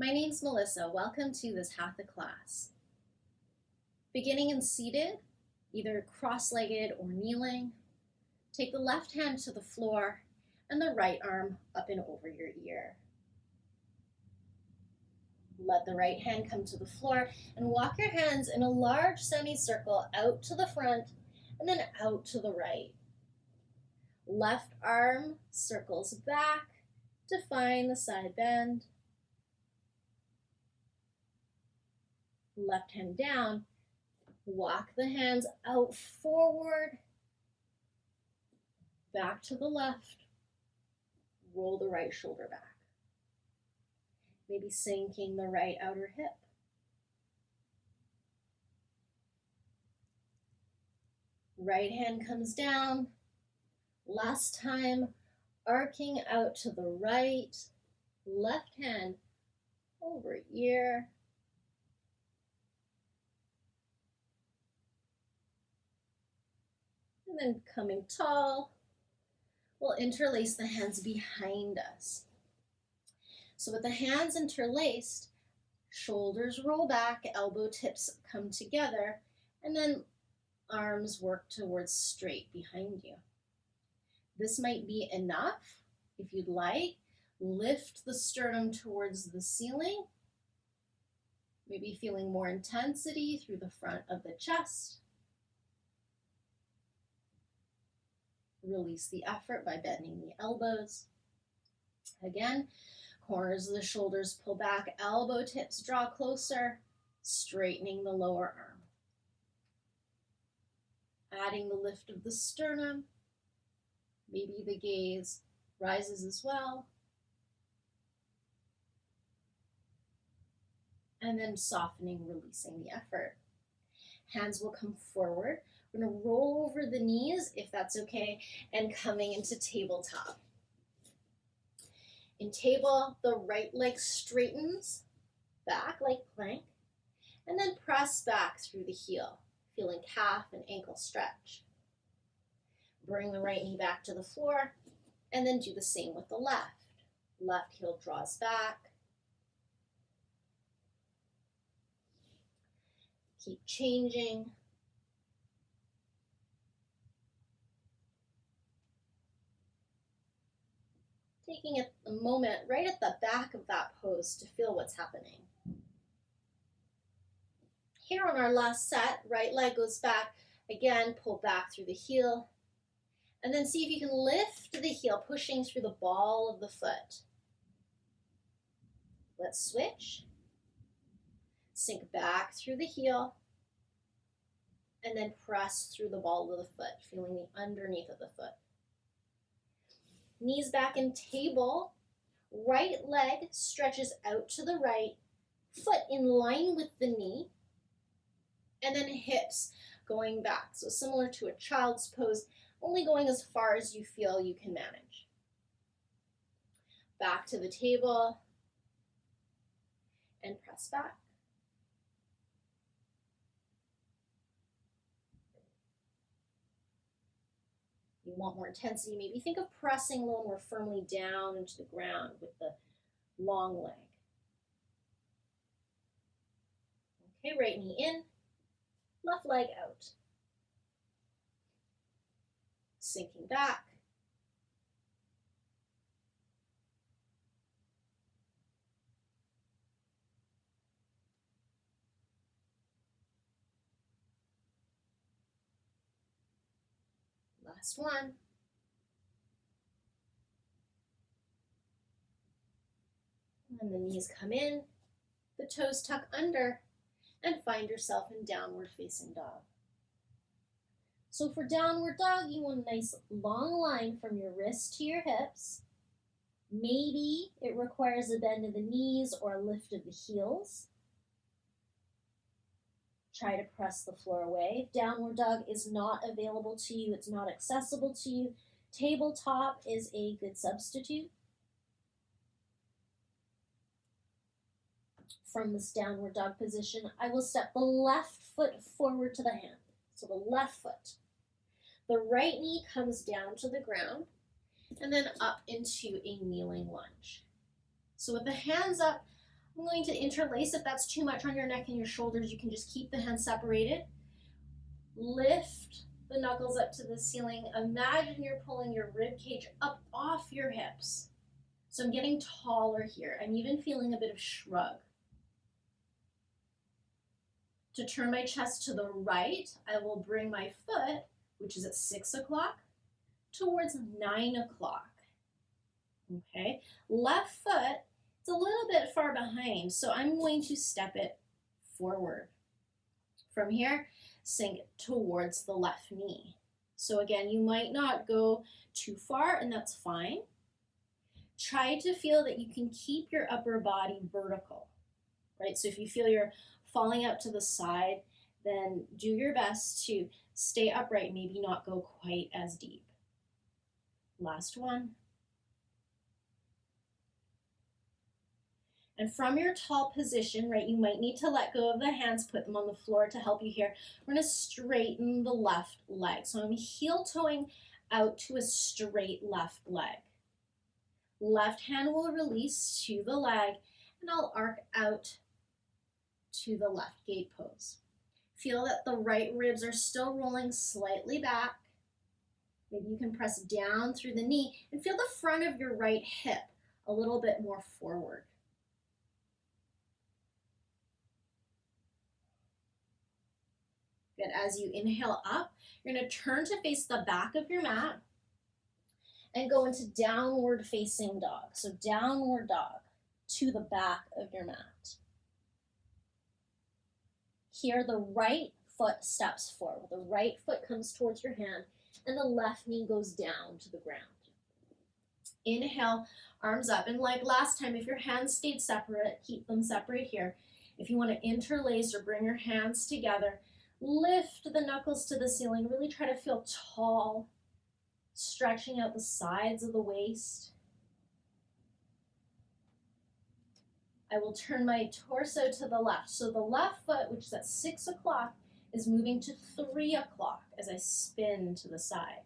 My name's Melissa. Welcome to this Hatha class. Beginning in seated, either cross-legged or kneeling, take the left hand to the floor and the right arm up and over your ear. Let the right hand come to the floor and walk your hands in a large semicircle out to the front and then out to the right. Left arm circles back to find the side bend. Left hand down, walk the hands out forward, back to the left, roll the right shoulder back. Maybe sinking the right outer hip. Right hand comes down, last time, arcing out to the right, left hand over ear. And then coming tall, we'll interlace the hands behind us. So with the hands interlaced, shoulders roll back, elbow tips come together, and then arms work towards straight behind you. This might be enough. If you'd like, lift the sternum towards the ceiling, maybe feeling more intensity through the front of the chest. Release the effort by bending the elbows. Again, corners of the shoulders pull back, elbow tips draw closer, straightening the lower arm. Adding the lift of the sternum, maybe the gaze rises as well. And then softening, releasing the effort. Hands will come forward. We're going to roll over the knees, if that's okay, and coming into tabletop. In table, the right leg straightens back like plank, and then press back through the heel, feeling calf and ankle stretch. Bring the right knee back to the floor, and then do the same with the left. Left heel draws back. Keep changing. Taking a moment right at the back of that pose to feel what's happening. Here on our last set, right leg goes back. Again, pull back through the heel. And then see if you can lift the heel, pushing through the ball of the foot. Let's switch. Sink back through the heel. And then press through the ball of the foot, feeling the underneath of the foot. Knees back in table, right leg stretches out to the right, foot in line with the knee, and then hips going back. So similar to a child's pose, only going as far as you feel you can manage. Back to the table, and press back. You want more intensity, maybe think of pressing a little more firmly down into the ground with the long leg. Okay, right knee in, left leg out. Sinking back. Last one. And the knees come in, the toes tuck under, and find yourself in downward facing dog. So for downward dog, you want a nice long line from your wrist to your hips. Maybe it requires a bend of the knees or a lift of the heels. Try to press the floor away. If downward dog is not available to you, it's not accessible to you, tabletop is a good substitute. From this downward dog position, I will step the left foot forward to the hand. So the left foot. The right knee comes down to the ground and then up into a kneeling lunge. So with the hands up, I'm going to interlace. If that's too much on your neck and your shoulders, you can just keep the hands separated. Lift the knuckles up to the ceiling. Imagine you're pulling your rib cage up off your hips. So I'm getting taller here. I'm even feeling a bit of shrug. To turn my chest to the right, I will bring my foot, which is at 6 o'clock, towards 9 o'clock. Okay, left foot, it's a little bit far behind, so I'm going to step it forward. From here, sink towards the left knee. So again, you might not go too far, and that's fine. Try to feel that you can keep your upper body vertical, right? So if you feel you're falling out to the side, then do your best to stay upright, maybe not go quite as deep. Last one. And from your tall position, right, you might need to let go of the hands, put them on the floor to help you here. We're going to straighten the left leg. So I'm heel toeing out to a straight left leg. Left hand will release to the leg, and I'll arc out to the left gate pose. Feel that the right ribs are still rolling slightly back. Maybe you can press down through the knee and feel the front of your right hip a little bit more forward. Good. As you inhale up, you're going to turn to face the back of your mat and go into downward facing dog. So downward dog to the back of your mat. Here, the right foot steps forward. The right foot comes towards your hand, and the left knee goes down to the ground. Inhale, arms up. And like last time, if your hands stayed separate, keep them separate here. If you want to interlace or bring your hands together, lift the knuckles to the ceiling. Really try to feel tall, stretching out the sides of the waist. I will turn my torso to the left. So the left foot, which is at 6 o'clock, is moving to 3 o'clock as I spin to the side.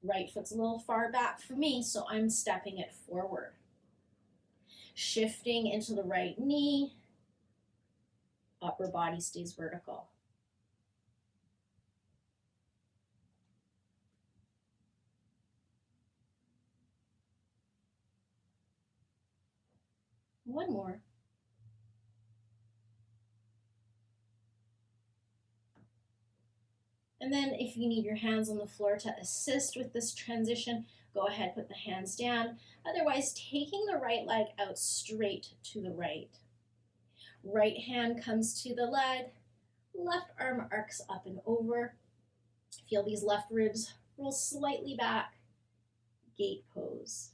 Right foot's a little far back for me, so I'm stepping it forward. Shifting into the right knee, upper body stays vertical. One more. And then if you need your hands on the floor to assist with this transition, go ahead, put the hands down. Otherwise, taking the right leg out straight to the right. Right hand comes to the leg, left arm arcs up and over. Feel these left ribs roll slightly back, gate pose.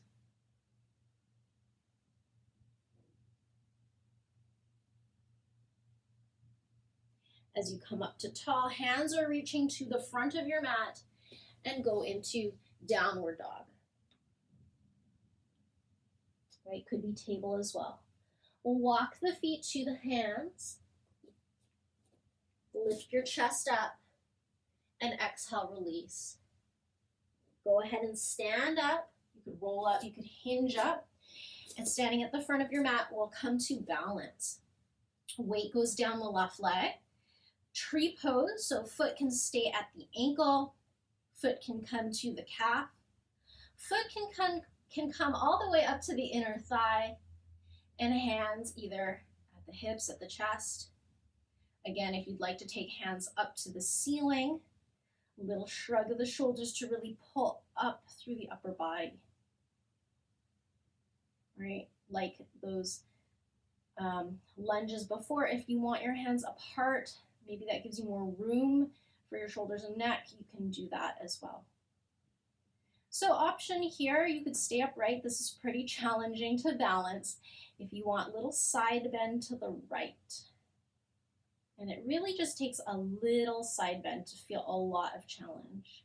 As you come up to tall, hands are reaching to the front of your mat and go into downward dog. Right, could be table as well. Walk the feet to the hands. Lift your chest up and exhale, release. Go ahead and stand up. You could roll up, you could hinge up. And standing at the front of your mat will come to balance. Weight goes down the left leg. Tree pose, so foot can stay at the ankle, foot can come to the calf, foot can come all the way up to the inner thigh, and hands either at the hips, at the chest. Again, if you'd like to take hands up to the ceiling, a little shrug of the shoulders to really pull up through the upper body. Right, like those lunges before. If you want your hands apart, maybe that gives you more room for your shoulders and neck, you can do that as well. So option here, you could stay upright. This is pretty challenging to balance. If you want, little side bend to the right. And it really just takes a little side bend to feel a lot of challenge.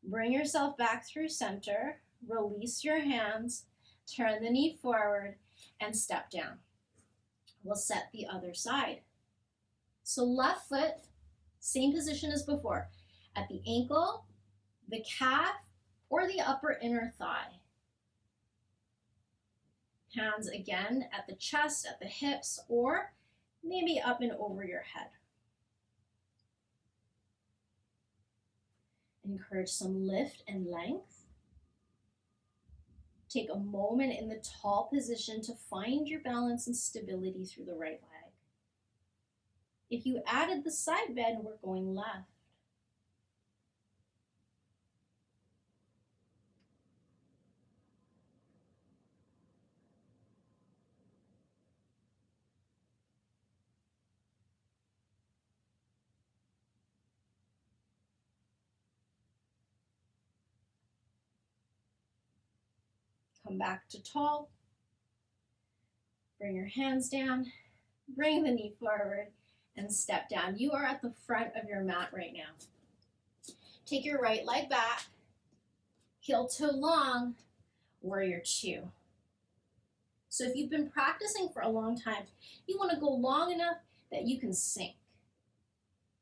Bring yourself back through center, release your hands, turn the knee forward, and step down. We'll set the other side. So left foot Same position as before, at the ankle, the calf, or the upper inner thigh. Hands again at the chest, at the hips, or maybe up and over your head. Encourage some lift and length. Take a moment in the tall position to find your balance and stability through the right leg. If you added the side bend, we're going left. Come back to tall. Bring your hands down. Bring the knee forward and step down. You are at the front of your mat right now. Take your right leg back. Heel toe long. Warrior two. So if you've been practicing for a long time, you want to go long enough that you can sink.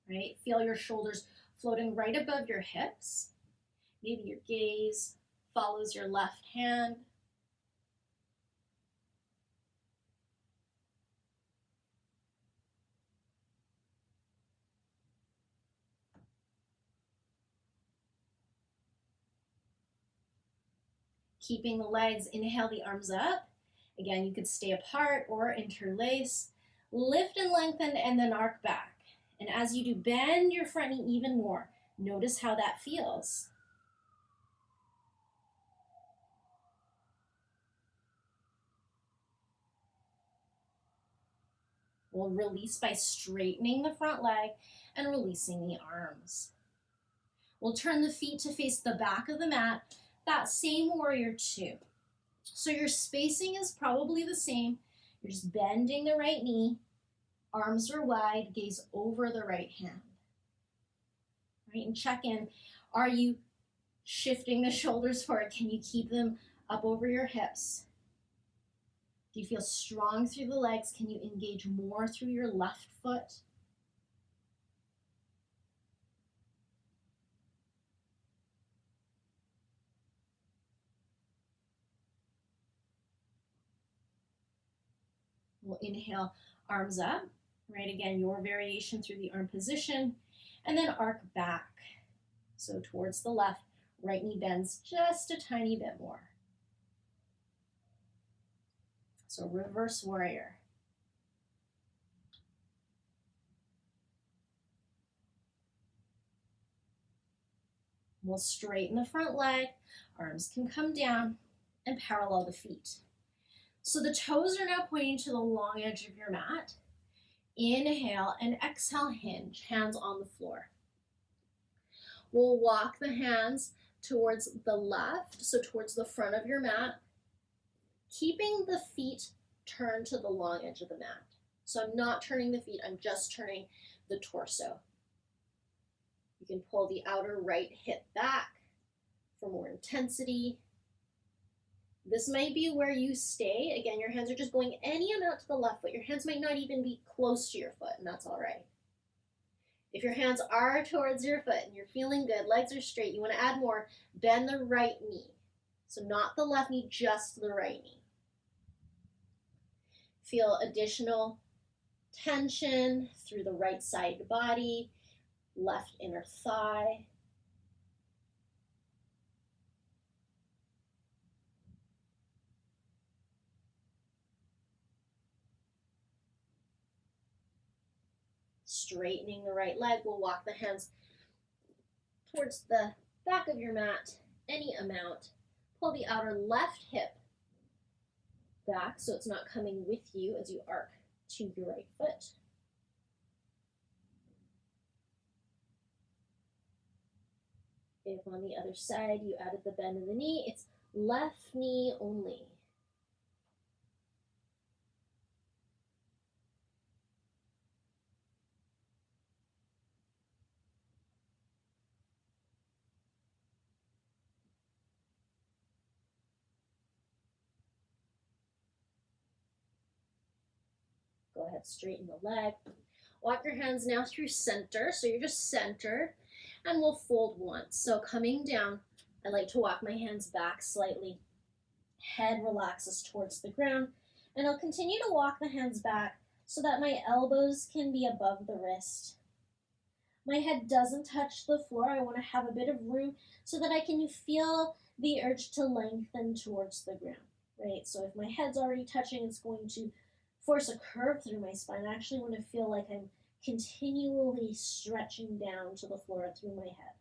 Right? Feel your shoulders floating right above your hips. Maybe your gaze follows your left hand. Keeping the legs, inhale the arms up. Again, you could stay apart or interlace. Lift and lengthen and then arc back. And as you do, bend your front knee even more. Notice how that feels. We'll release by straightening the front leg and releasing the arms. We'll turn the feet to face the back of the mat, that same warrior two. So your spacing is probably the same. You're just bending the right knee, arms are wide, gaze over the right hand. Right, and check in. Are you shifting the shoulders forward? Can you keep them up over your hips? Do you feel strong through the legs? Can you engage more through your left foot? We'll inhale, arms up. Right, again, your variation through the arm position. And then arc back. So towards the left, right knee bends just a tiny bit more. So reverse warrior. We'll straighten the front leg, arms can come down, and parallel the feet. So the toes are now pointing to the long edge of your mat. Inhale and exhale, hinge, hands on the floor. We'll walk the hands towards the left, so towards the front of your mat, keeping the feet turned to the long edge of the mat. So I'm not turning the feet, I'm just turning the torso. You can pull the outer right hip back for more intensity. This might be where you stay. Again, your hands are just going any amount to the left foot. Your hands might not even be close to your foot, and that's all right. If your hands are towards your foot and you're feeling good, legs are straight, you want to add more, bend the right knee. So not the left knee, just the right knee. Feel additional tension through the right side body, left inner thigh. Straightening the right leg, we'll walk the hands towards the back of your mat, any amount. Pull the outer left hip back so it's not coming with you as you arc to your right foot. If on the other side you added the bend in the knee, it's left knee only. Go ahead, straighten the leg. Walk your hands now through center, so you're just centered, and we'll fold once. So coming down, I like to walk my hands back slightly. Head relaxes towards the ground, and I'll continue to walk the hands back so that my elbows can be above the wrist. My head doesn't touch the floor. I want to have a bit of room so that I can feel the urge to lengthen towards the ground, right? So if my head's already touching, it's going to force a curve through my spine. I actually want to feel like I'm continually stretching down to the floor through my head.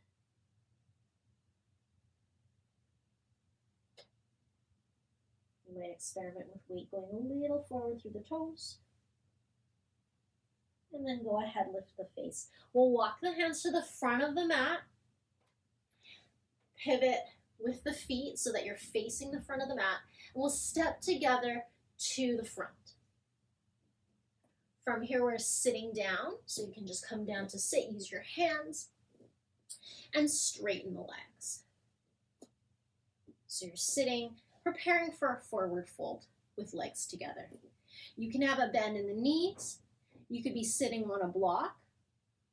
You might experiment with weight going a little forward through the toes. And then go ahead, lift the face. We'll walk the hands to the front of the mat. Pivot with the feet so that you're facing the front of the mat. And we'll step together to the front. From here, we're sitting down, so you can just come down to sit. Use your hands and straighten the legs. So you're sitting, preparing for a forward fold with legs together. You can have a bend in the knees. You could be sitting on a block.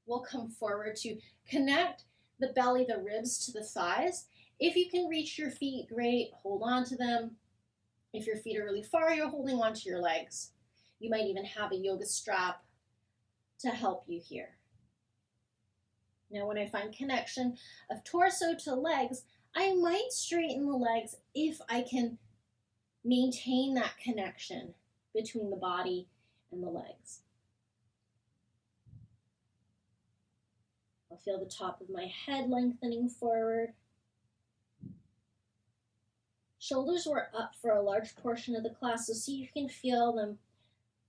We'll come forward to connect the belly, the ribs to the thighs. If you can reach your feet, great. Hold on to them. If your feet are really far, you're holding on to your legs. You might even have a yoga strap to help you here. Now, when I find connection of torso to legs, I might straighten the legs if I can maintain that connection between the body and the legs. I'll feel the top of my head lengthening forward. Shoulders were up for a large portion of the class, so see if you can feel them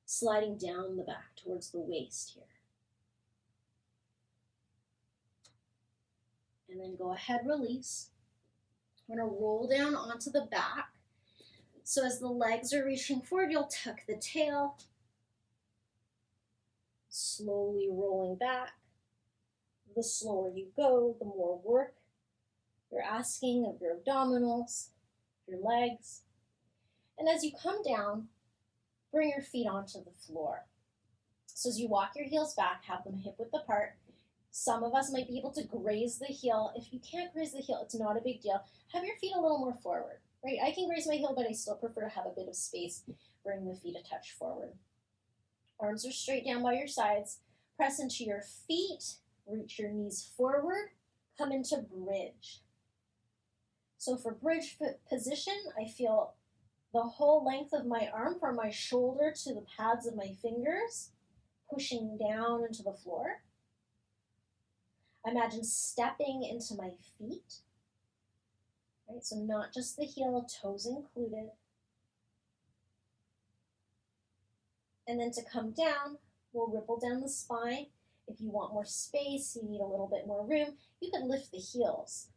sliding down the back towards the waist here. And then go ahead, release. We're going to roll down onto the back. So as the legs are reaching forward, you'll tuck the tail, slowly rolling back. The slower you go, the more work you're asking of your abdominals, your legs. And as you come down, bring your feet onto the floor. So as you walk your heels back, have them hip width apart. Some of us might be able to graze the heel. If you can't graze the heel, it's not a big deal. Have your feet a little more forward, right? I can graze my heel, but I still prefer to have a bit of space. Bring the feet a touch forward. Arms are straight down by your sides. Press into your feet. Reach your knees forward. Come into bridge. So for bridge position, I feel the whole length of my arm from my shoulder to the pads of my fingers, pushing down into the floor. Imagine stepping into my feet, right? So not just the heel, toes included. And then to come down, we'll ripple down the spine. If you want more space, you need a little bit more room, you can lift the heels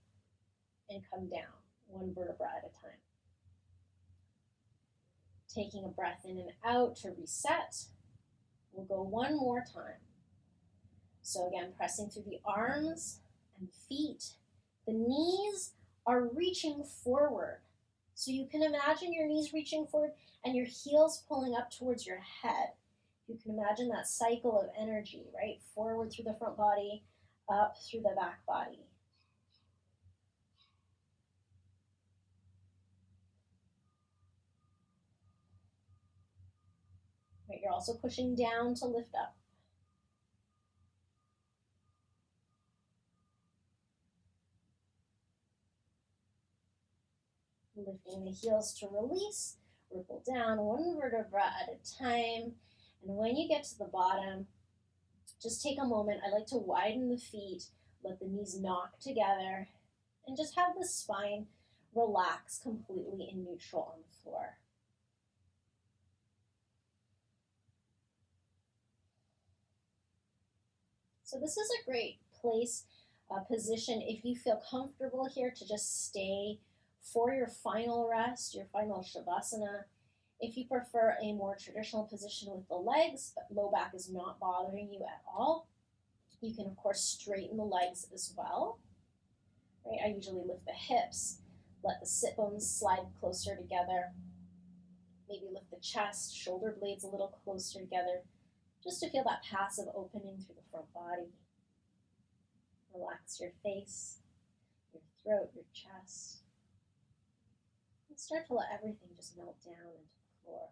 and come down, one vertebra at a time. Taking a breath in and out to reset. We'll go one more time. So again, pressing through the arms and feet. The knees are reaching forward. So you can imagine your knees reaching forward and your heels pulling up towards your head. You can imagine that cycle of energy, right? Forward through the front body, up through the back body. Right, you're also pushing down to lift up. Lifting the heels to release, ripple down one vertebra at a time. And when you get to the bottom, just take a moment. I like to widen the feet, let the knees knock together, and just have the spine relax completely in neutral on the floor. So this is a great place, position, if you feel comfortable here, to just stay for your final rest, your final Shavasana. If you prefer a more traditional position with the legs, but low back is not bothering you at all, you can of course straighten the legs as well. Right? I usually lift the hips, let the sit bones slide closer together. Maybe lift the chest, shoulder blades a little closer together. just to feel that passive opening through the front body. Relax your face, your throat, your chest, and start to let everything just melt down into the floor.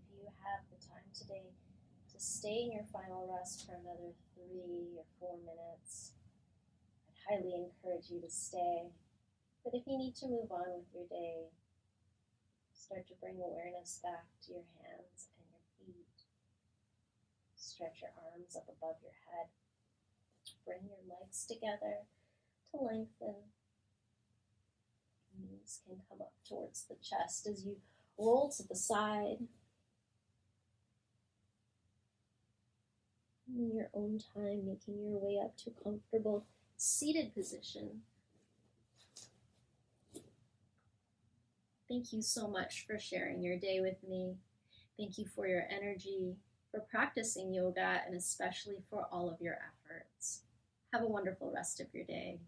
If you have the time today to stay in your final rest for another 3 or 4 minutes, I'd highly encourage you to stay. But if you need to move on with your day, start to bring awareness back to your hands and your feet. Stretch your arms up above your head. Bring your legs together to lengthen. Knees can come up towards the chest as you roll to the side. In your own time, making your way up to a comfortable seated position. Thank you so much for sharing your day with me. Thank you for your energy, for practicing yoga, and especially for all of your efforts. Have a wonderful rest of your day.